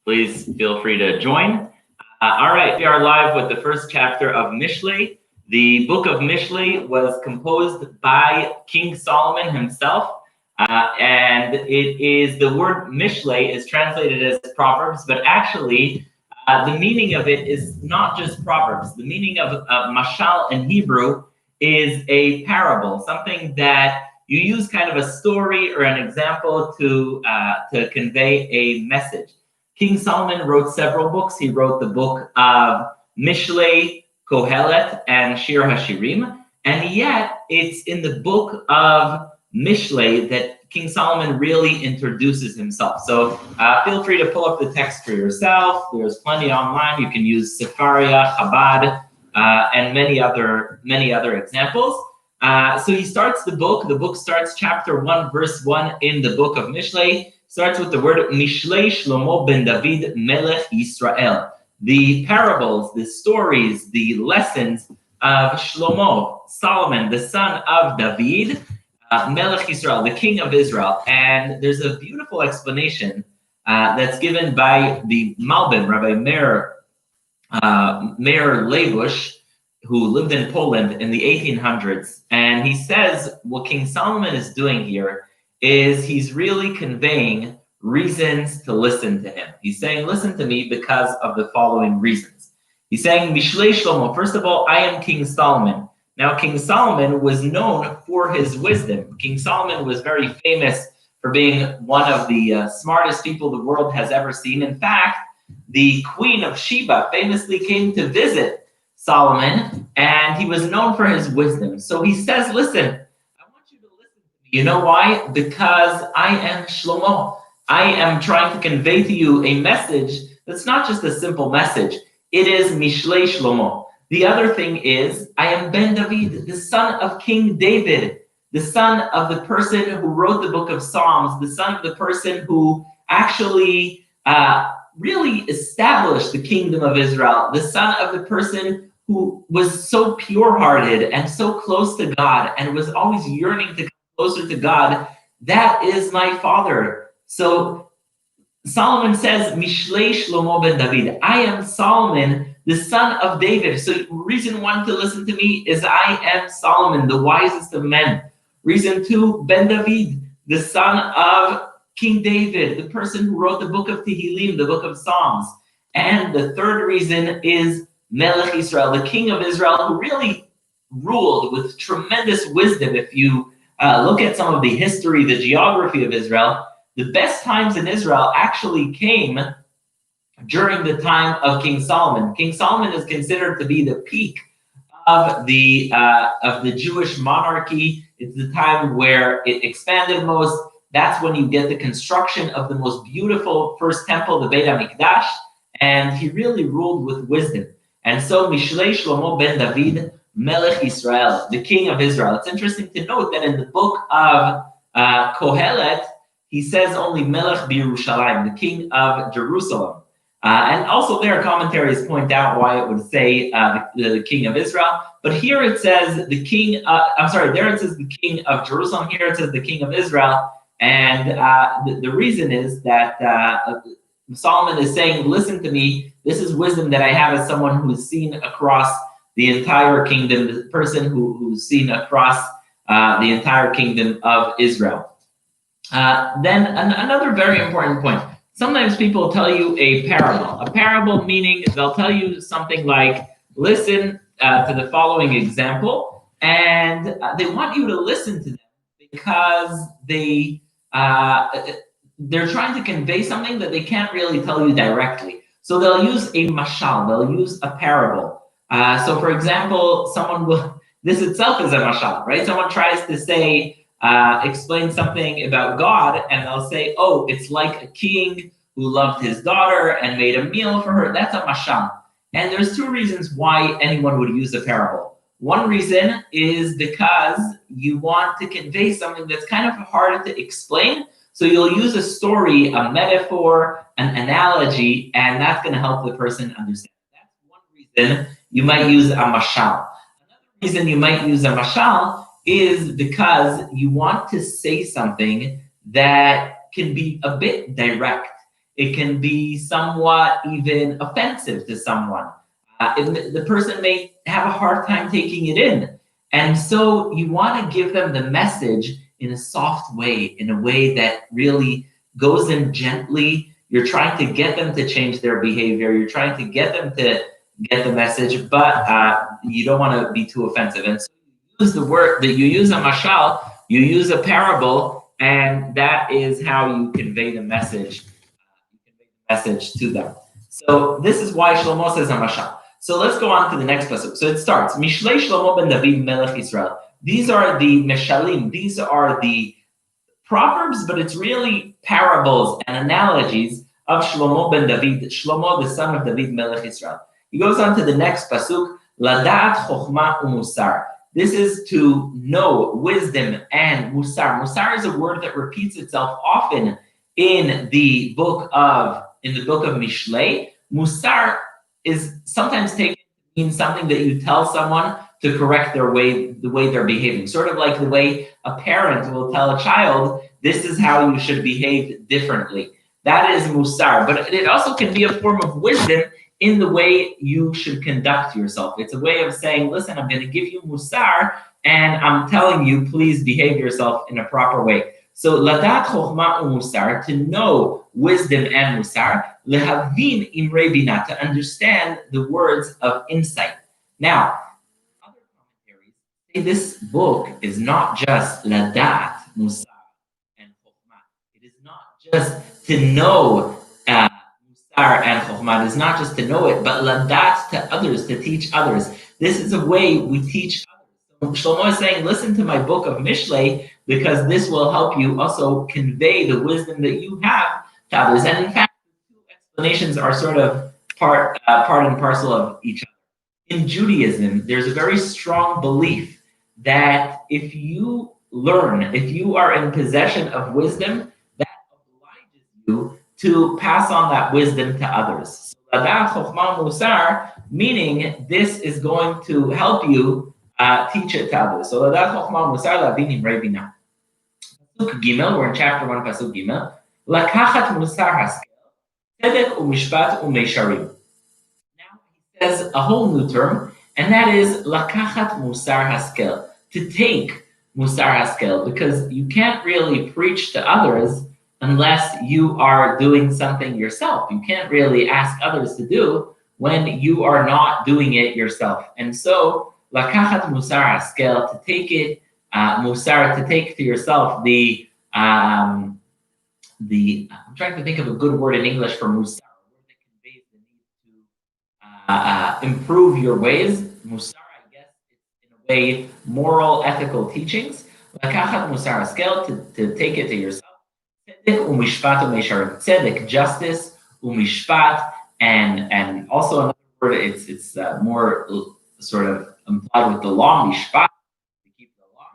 please feel free to join. All right, we are live with the first chapter of Mishlei. The book of Mishlei was composed by King Solomon himself, and it is the word Mishlei is translated as Proverbs, but actually the meaning of it is not just Proverbs. The meaning of mashal in Hebrew is a parable, something that you use kind of a story or an example to convey a message. King Solomon wrote several books. He wrote the book of Mishlei, Kohelet, and Shir HaShirim, and yet it's in the book of Mishlei that King Solomon really introduces himself. So feel free to pull up the text for yourself. There's plenty online. You can use Sefaria, Chabad, and many other examples. So he starts the book. The book starts chapter 1, verse 1 in the book of Mishlei. Starts with the word Mishlei Shlomo ben David Melech Yisrael. The parables, the stories, the lessons of Shlomo, Solomon, the son of David, Melech Yisrael, the king of Israel. And there's a beautiful explanation that's given by the Malbim, Rabbi Meir Leibush, who lived in Poland in the 1800s. And he says what King Solomon is doing here is he's really conveying reasons to listen to him. He's saying, listen to me because of the following reasons. He's saying, Mishlei Shlomo, first of all, I am King Solomon. Now, King Solomon was known for his wisdom. King Solomon was very famous for being one of the smartest people the world has ever seen. In fact, the Queen of Sheba famously came to visit Solomon, and he was known for his wisdom. So he says, listen, I want you to listen to me. You know why? Because I am Shlomo. I am trying to convey to you a message that's not just a simple message. It is Mishlei Shlomo. The other thing is, I am Ben David, the son of King David, the son of the person who wrote the book of Psalms, the son of the person who actually really established the kingdom of Israel, the son of the person who was so pure-hearted and so close to God and was always yearning to come closer to God. That is my father. So Solomon says, Mishlei Shlomo ben David. I am Solomon, the son of David. So reason one to listen to me is I am Solomon, the wisest of men. Reason two, Ben David, the son of King David, the person who wrote the book of Tehillim, the book of Psalms. And the third reason is Melech Israel, the king of Israel, who really ruled with tremendous wisdom. If you look at some of the history, the geography of Israel, the best times in Israel actually came during the time of King Solomon. King Solomon is considered to be the peak of the Jewish monarchy. It's the time where it expanded most. That's when you get the construction of the most beautiful first temple, the Beit HaMikdash, and he really ruled with wisdom. And so Mishlei Shlomo ben David Melech Yisrael, the king of Israel. It's interesting to note that in the book of Kohelet, he says only Melech B'Yerushalayim, the king of Jerusalem. And also there, commentaries point out why it would say the king of Israel. But here it says the king, there it says the king of Jerusalem. Here it says the king of Israel. And the reason is that Solomon is saying, listen to me. This is wisdom that I have as someone who's seen across the entire kingdom, the person who's seen across the entire kingdom of Israel. Then another very important point. Sometimes people tell you a parable. A parable meaning they'll tell you something like, listen to the following example, and they want you to listen to them because they're trying to convey something that they can't really tell you directly. So they'll use a mashal, they'll use a parable. So for example, this itself is a mashal, right? Someone tries to say, explain something about God, and they'll say, oh, it's like a king who loved his daughter and made a meal for her. That's a mashal. And there's two reasons why anyone would use a parable. One reason is because you want to convey something that's kind of hard to explain. So you'll use a story, a metaphor, an analogy, and that's going to help the person understand. That's one reason you might use a mashal. Another reason you might use a mashal is because you want to say something that can be a bit direct. It can be somewhat even offensive to someone. The person may have a hard time taking it in. And so you want to give them the message in a soft way, in a way that really goes in gently. You're trying to get them to change their behavior. You're trying to get them to get the message, but you don't want to be too offensive. And so you use the word that you use a mashal, you use a parable, and that is how you convey the message. To them. So this is why Shlomo says a mashal. So let's go on to the next pasuk. So it starts, Mishlei Shlomo ben David melech Israel. These are the meshalim. These are the Proverbs, but it's really parables and analogies of Shlomo ben David, Shlomo, the son of David melech Israel. He goes on to the next pasuk, Ladat chokhmah umusar. This is to know wisdom and musar. Musar is a word that repeats itself often in the book of Mishlei. Musar is sometimes taken to mean something that you tell someone to correct the way they're behaving. Sort of like the way a parent will tell a child, this is how you should behave differently. That is musar, but it also can be a form of wisdom in the way you should conduct yourself. It's a way of saying, listen, I'm going to give you musar, and I'm telling you, please behave yourself in a proper way. So, ladat chokhmah umusar, to know wisdom and musar, lehavin imrei bina, to understand the words of insight. Now, other commentaries say this book is not just ladat, musar, and chokhmah. It is not just to know musar and chokhmah. It is not just to know it, but ladat to others, to teach others. This is a way we teach others. Shlomo is saying, listen to my book of Mishlei, because this will help you also convey the wisdom that you have to others. And in fact, the two explanations are sort of part and parcel of each other. In Judaism, there's a very strong belief that if you are in possession of wisdom, that obliges you to pass on that wisdom to others. So, ladat chokhmah musar, meaning this is going to help you teach it to others. So ladat chokhmah musar lavin imrei bina. Pasuk Gimel, we're in chapter 1, Pasuk Gimel. Lakachat musar haskel, tzedek umishpat umesharim. Now he says a whole new term, and that is lakachat musar haskel, to take musar haskel, because you can't really preach to others unless you are doing something yourself. You can't really ask others to do when you are not doing it yourself. And so lakachat musar haskel, to take it, musar, to take to yourself I'm trying to think of a good word in English for musar, a word that conveys the need to improve your ways. Musar, I guess, it's in a way moral, ethical teachings. Lakachat musar haskel, to take it to yourself. Tzedek umishpat umesharim. Tzedek, justice, umishpat, and also another word, it's more sort of implied with the law, mishpat, to keep the law.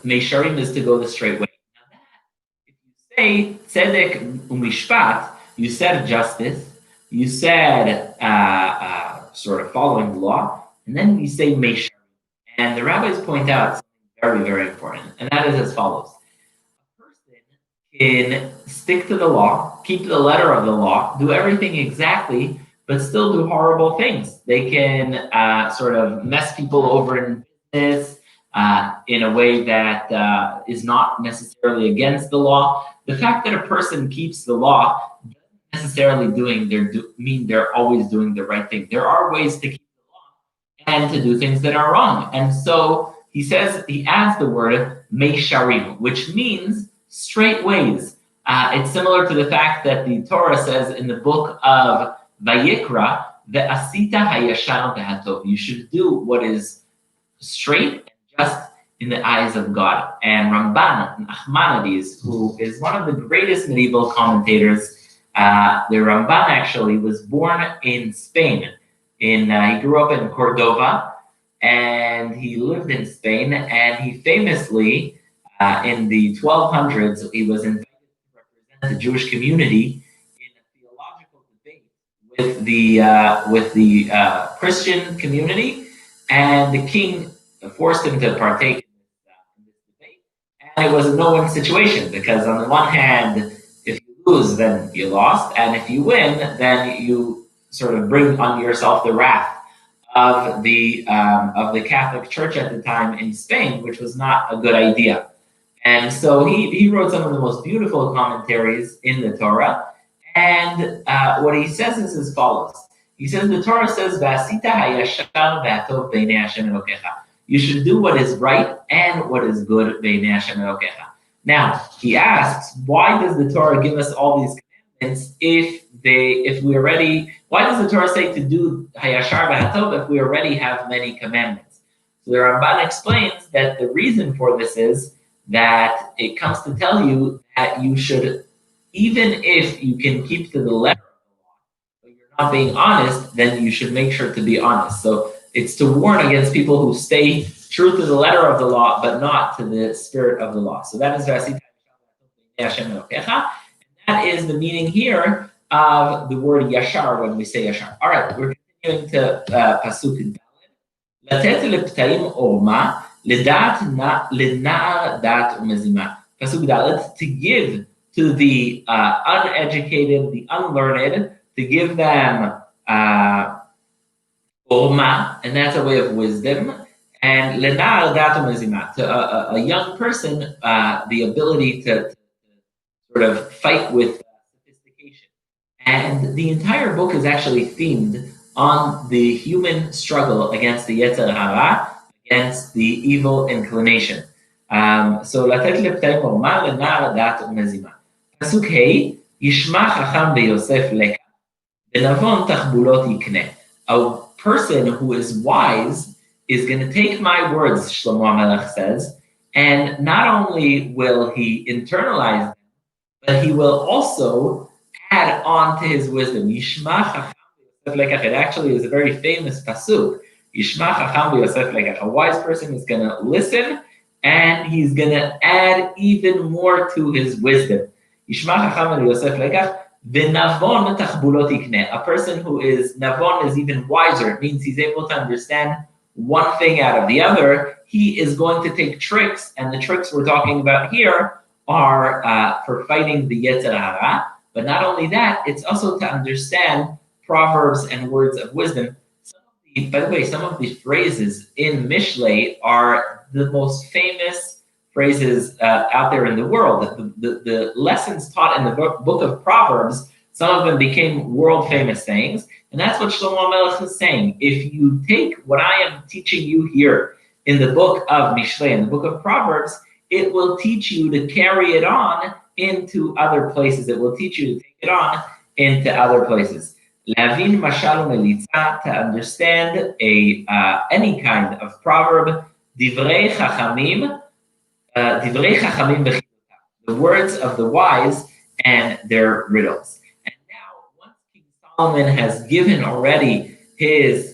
Meisharim is to go the straight way. Now that, if you say tzedek umishpat, you said justice, you said sort of following the law, and then you say meisharim. And the rabbis point out something very, very important, and that is as follows. A person can stick to the law, keep the letter of the law, do everything exactly, but still do horrible things. They can sort of mess people over in business in a way that is not necessarily against the law. The fact that a person keeps the law doesn't necessarily mean they're always doing the right thing. There are ways to keep the law and to do things that are wrong. And so he adds the word meisharim, which means straight ways. It's similar to the fact that the Torah says in the book of Vayikra, ve'asita hayashar ve'hatov. You should do what is straight and just in the eyes of God. And Ramban Nachmanides, who is one of the greatest medieval commentators, the Ramban actually was born in Spain. He grew up in Cordova, and he lived in Spain. And he famously, in the 1200s, he was invited to represent the Jewish community in a theological debate with the Christian community, and the king forced him to partake in this debate. And it was a no-win situation, because on the one hand, if you lose, then you lost, and if you win, then you sort of bring on yourself the wrath of the Catholic Church at the time in Spain, which was not a good idea. And so he wrote some of the most beautiful commentaries in the Torah. And what he says is as follows. He says, the Torah says, "V'asita hayashar v'hatov b'nei Hashem Elokecha." You should do what is right and what is good b'nei Hashem Elokecha. Now, he asks, why does the Torah give us all these commandments why does the Torah say to do hayashar v'hatov if we already have many commandments? So the Ramban explains that the reason for this is that it comes to tell you that you should, even if you can keep to the letter of the law, but you're not being honest, then you should make sure to be honest. So it's to warn against people who stay true to the letter of the law, but not to the spirit of the law. So that is Vasita Hashem Elokecha. And that is the meaning here of the word yashar when we say yashar. All right, we're continuing to Pasuk Dalet. Latet leptaim orma ledat lena'ar dat umezima. Pasuk Dalet, to give to the uneducated, the unlearned, to give them orma, and that's a way of wisdom, and lena'ar dat umezima, to a young person, the ability to sort of fight with sophistication. And the entire book is actually themed on the human struggle against the Yetzer Hara, against the evil inclination. So, latet leptaim orma lena'ar dat umezima. Pasuk Hey, Yishma chacham beYosef leka, benavon tachbulot yikneh. A person who is wise is going to take my words, Shlomo HaMelech says, and not only will he internalize them, but he will also add on to his wisdom. Yishma chacham beYosef lekach. It actually is a very famous pasuk. Yishma chacham beYosef lekach. A wise person is going to listen, and he's going to add even more to his wisdom. Yishma chacham beYosef lekach. V'navon tachbulot yikneh. A person who is navon is even wiser. It means he's able to understand one thing out of the other. He is going to take tricks, and the tricks we're talking about here are for fighting the Yetzer Hara. But not only that, it's also to understand proverbs and words of wisdom. By the way, some of the phrases in Mishlei are the most famous phrases out there in the world. The lessons taught in the book of Proverbs, some of them became world famous sayings. And that's what Shlomo HaMelech is saying. If you take what I am teaching you here in the book of Mishlei, in the book of Proverbs, it will teach you to carry it on into other places. It will teach you to take it on into other places. Lavin mashal umelitza, to understand any kind of proverb. Divrei chachamim, the words of the wise and their riddles. And now, once King Solomon has given already his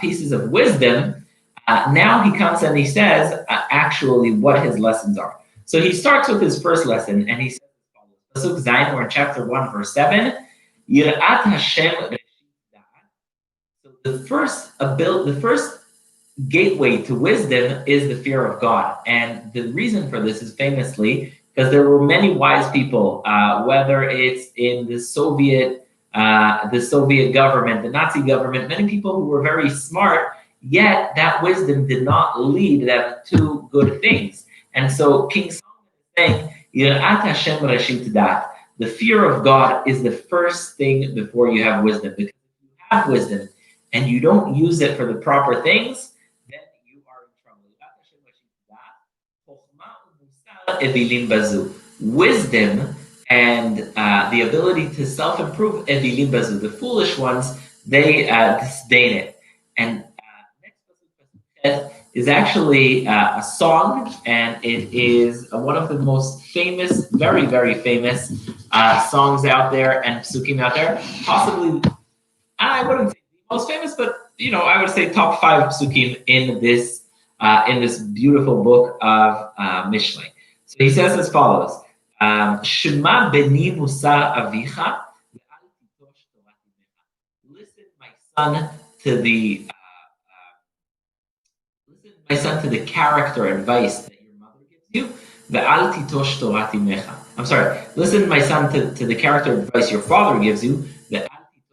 pieces of wisdom, now he comes and he says actually what his lessons are. So he starts with his first lesson, and he says, Pasuk Zayin, or in chapter 1, verse 7, Yirat Hashem reshit da'at. So the first gateway to wisdom is the fear of God. And the reason for this is famously because there were many wise people, whether it's in the Soviet government, the Nazi government, many people who were very smart, yet that wisdom did not lead them to good things. And so King Solomon is saying, Yirat Hashem reshit da'at. The fear of God is the first thing before you have wisdom. Because if you have wisdom and you don't use it for the proper things, then you are in trouble. Wisdom and the ability to self-improve, the foolish ones, they disdain it. And next is actually a song, and it is one of the most famous, very, very famous songs out there and psukim out there. Possibly, I wouldn't say the most famous, but I would say top 5 psukim in this beautiful book of Mishlei. So he says as follows: Shema beni musar avicha ve'al titosh torat imecha. Listen, my son, to the character advice that your mother gives you, Ve'al titosh Torah imecha. I'm sorry. Listen, my son, to the character advice your father gives you. Ve'al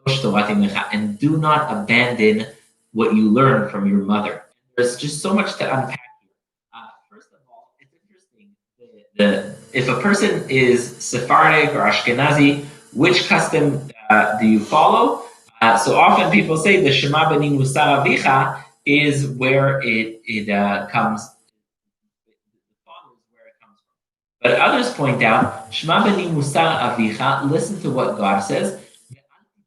titosh Torah imecha, and do not abandon what you learn from your mother. There's just so much to unpack here. First of all, it's interesting. If a person is Sephardic or Ashkenazi, which custom do you follow? So often people say the Shema B'ni Musar Avicha is where it comes. The father is where it comes from. But others point out Shema B'ni Musar Avicha. Listen to what God says.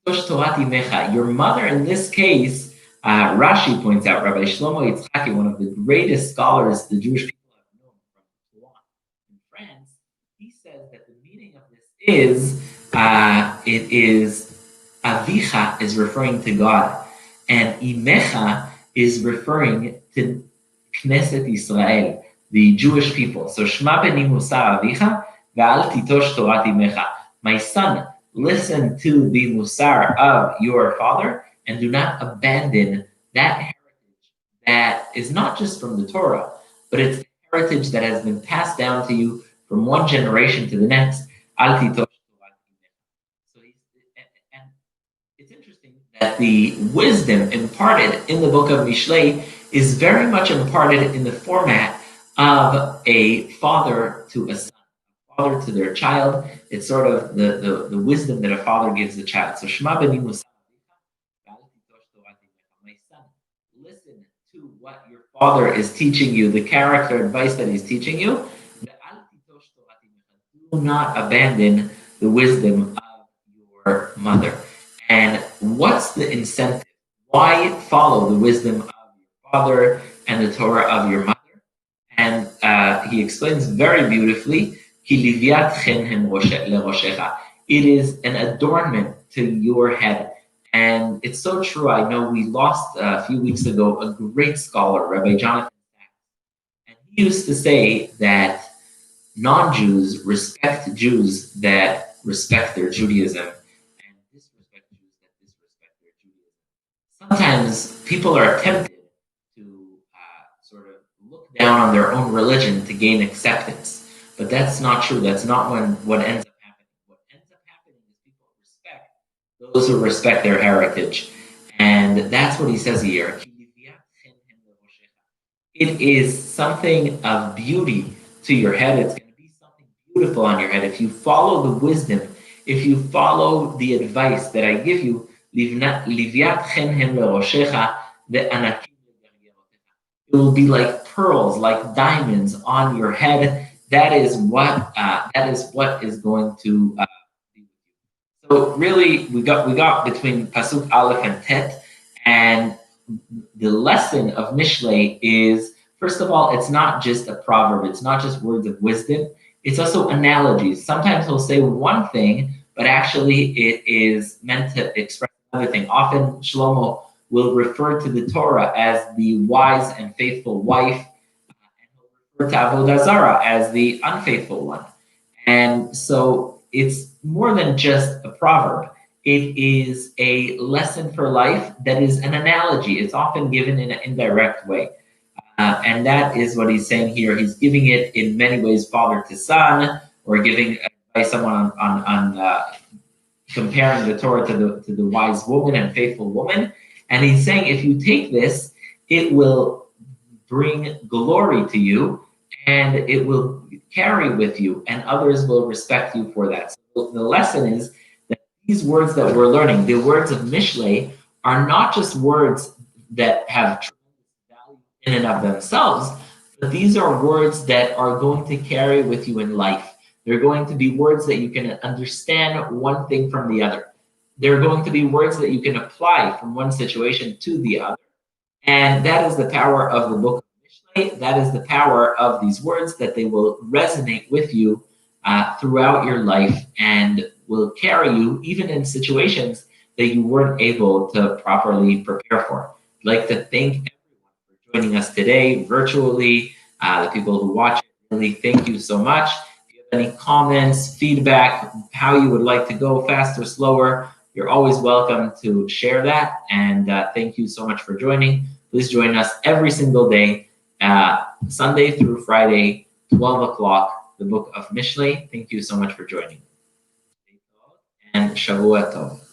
Your mother, in this case, Rashi points out, Rabbi Shlomo Yitzchaki, one of the greatest scholars the Jewish people have known from Torah in France, he says that the meaning of this is, it is, Avicha is referring to God, and Imecha is referring to Knesset Israel, the Jewish people. So Shema B'ni Musar Avicha, Ve'al Titosh Torat Imecha. My son, listen to the Musar of your father, and do not abandon that heritage that is not just from the Torah, but it's the heritage that has been passed down to you from one generation to the next. Al titosh Torat Imecha. So and it's interesting that the wisdom imparted in the book of Mishlei is very much imparted in the format of a father to a son, a father to their child. It's sort of the wisdom that a father gives the child. So Shema B'ni Musar, my son, listen to what your father is teaching you, the character advice that he's teaching you. Do not abandon the wisdom of your mother. And what's the incentive? Why follow the wisdom of your father and the Torah of your mother? And he explains very beautifully, it is an adornment to your head. And it's so true. I know we lost a few weeks ago a great scholar, Rabbi Jonathan Sacks. And he used to say that non-Jews respect Jews that respect their Judaism, and disrespect Jews that disrespect their Judaism. Sometimes people are tempted to sort of look down on their own religion to gain acceptance, but that's not true. That's not what ends up happening. What ends up happening is people respect those who respect their heritage, and that's what he says here. It is something of beauty to your head. It's going to be something beautiful on your head if you follow the wisdom, if you follow the advice that I give you. It will be like pearls, like diamonds on your head. That is what is going to be. So really, we got between pasuk aleph and tet, and the lesson of Mishlei is, first of all, it's not just a proverb. It's not just words of wisdom. It's also analogies. Sometimes he'll say one thing, but actually it is meant to express another thing. Often Shlomo will refer to the Torah as the wise and faithful wife, and he'll refer to Avodah Zarah as the unfaithful one. And so it's more than just a proverb. It is a lesson for life that is an analogy. It's often given in an indirect way. And that is what he's saying here. He's giving it in many ways, father to son, or giving advice someone on comparing the Torah to the wise woman and faithful woman. And he's saying, if you take this, it will bring glory to you, and it will carry with you, and others will respect you for that. So the lesson is that these words that we're learning, the words of Mishlei, are not just words that have tremendous value in and of themselves, but these are words that are going to carry with you in life. They're going to be words that you can understand one thing from the other. They're going to be words that you can apply from one situation to the other. And that is the power of the book of Mishlei. That is the power of these words, that they will resonate with you throughout your life and will carry you even in situations that you weren't able to properly prepare for. I'd like to thank everyone for joining us today virtually. The people who watch it, really thank you so much. If you have any comments, feedback, how you would like to go, faster, slower, you're always welcome to share that. And thank you so much for joining. Please join us every single day, Sunday through Friday, 12 o'clock, the book of Mishlei. Thank you so much for joining. And Shavua Tov.